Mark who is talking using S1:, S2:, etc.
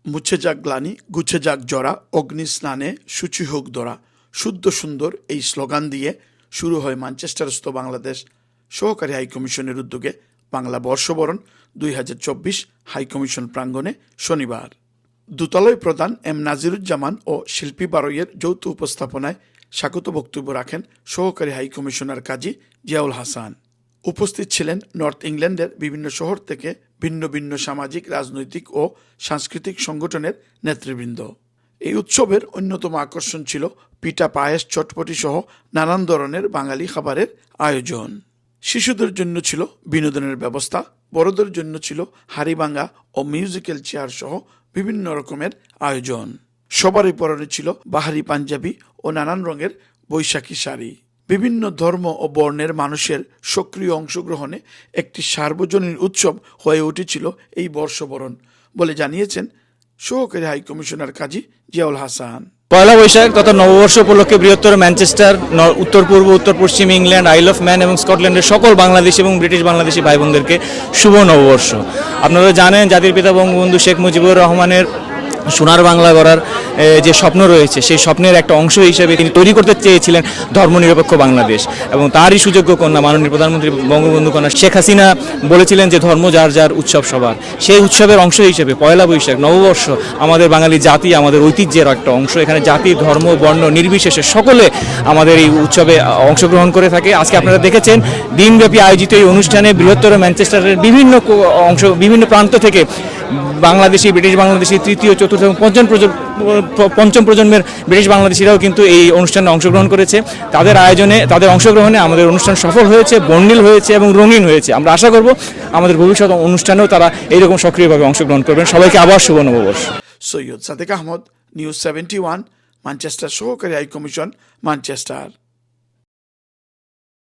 S1: মুছে যাক গ্লানি, গুছে যাক জরা, অগ্নি স্নানে শুচি হোক দরা, শুদ্ধ সুন্দর এই স্লোগান দিয়ে শুরু হয় ম্যানচেস্টারস্থ বাংলাদেশ সহকারী হাইকমিশনের উদ্যোগে বাংলা বর্ষবরণ 2024 হাইকমিশন প্রাঙ্গণে শনিবার। দূতালয় প্রধান এম নাজিরুজ্জামান ও শিল্পী বারৈয়ের যৌথ উপস্থাপনায় স্বাগত বক্তব্য রাখেন সহকারী হাইকমিশনার কাজী জিয়াউল হাসান। উপস্থিত ছিলেন নর্থ ইংল্যান্ডের বিভিন্ন শহর থেকে ভিন্ন ভিন্ন সামাজিক, রাজনৈতিক ও সাংস্কৃতিক সংগঠনের নেতৃবৃন্দ। এই উৎসবের অন্যতম আকর্ষণ ছিল পিঠা, পায়েস, চটপটি সহ নানান ধরনের বাঙালি খাবারের আয়োজন। শিশুদের জন্য ছিল বিনোদনের ব্যবস্থা, বড়দের জন্য ছিল হাড়িভাঙা ও মিউজিক্যাল চেয়ার সহ বিভিন্ন রকমের আয়োজন। সবারই পরনে ছিল বাহারি পাঞ্জাবি ও নানান রঙের বৈশাখী শাড়ি। বিভিন্ন ধর্ম ও বর্ণের মানুষের সক্রিয় অংশগ্রহণে একটি সার্বজনীন উৎসব হয়ে উঠেছিল এই বর্ষবরণ বলে জানিয়েছেন সহকারী হাইকমিশনার কাজী জিয়াউল হাসান।
S2: পয়লা বৈশাখ তথা নববর্ষ উপলক্ষে বৃহত্তর ম্যানচেস্টার, উত্তর পূর্ব, উত্তর পশ্চিম ইংল্যান্ড, আইল অফ ম্যান এবং স্কটল্যান্ডের সকল বাংলাদেশি এবং ব্রিটিশ বাংলাদেশি ভাই বোনদেরকে শুভ নববর্ষ। আপনারা জানেন জাতির পিতা বঙ্গবন্ধু শেখ মুজিবুর রহমানের সোনার বাংলা গড়ার যে স্বপ্ন রয়েছে, সেই স্বপ্নের একটা অংশ হিসেবে তিনি তৈরি করতে চেয়েছিলেন ধর্মনিরপেক্ষ বাংলাদেশ, এবং তারই সুযোগ্য কন্যা মাননীয় প্রধানমন্ত্রী বঙ্গবন্ধু কন্যা শেখ হাসিনা বলেছিলেন যে ধর্ম যার যার, উৎসব সবার। সেই উৎসবের অংশ হিসেবে পয়লা বৈশাখ নববর্ষ আমাদের বাঙালি জাতি, আমাদের ঐতিহ্যের একটা অংশ। এখানে জাতি, ধর্ম, বর্ণ নির্বিশেষে সকলে আমাদের এই উৎসবে অংশগ্রহণ করে থাকে। আজকে আপনারা দেখেছেন দিনব্যাপী আয়োজিত এই অনুষ্ঠানে বৃহত্তর ম্যানচেস্টারের বিভিন্ন প্রান্ত থেকে বাংলাদেশি, ব্রিটিশ বাংলাদেশি, তৃতীয়, চতুর্থ এবং পঞ্চম প্রজন্মের ব্রিটিশ বাংলাদেশিরাও কিন্তু এই অনুষ্ঠানে অংশগ্রহণ করেছে। তাদের অংশগ্রহণে আমাদের অনুষ্ঠান সফল হয়েছে, বর্ণিল হয়েছে এবং রঙিন হয়েছে। আমরা আশা করব আমাদের ভবিষ্যৎ অনুষ্ঠানেও তারা এইরকম সক্রিয়ভাবে অংশগ্রহণ করবেন। সবাইকে আবার শুভ নববর্ষ।
S1: সৈয়দ সাদেক আহমদ, নিউজ 71, ম্যানচেস্টার সহকারী হাইকমিশন, ম্যানচেস্টার।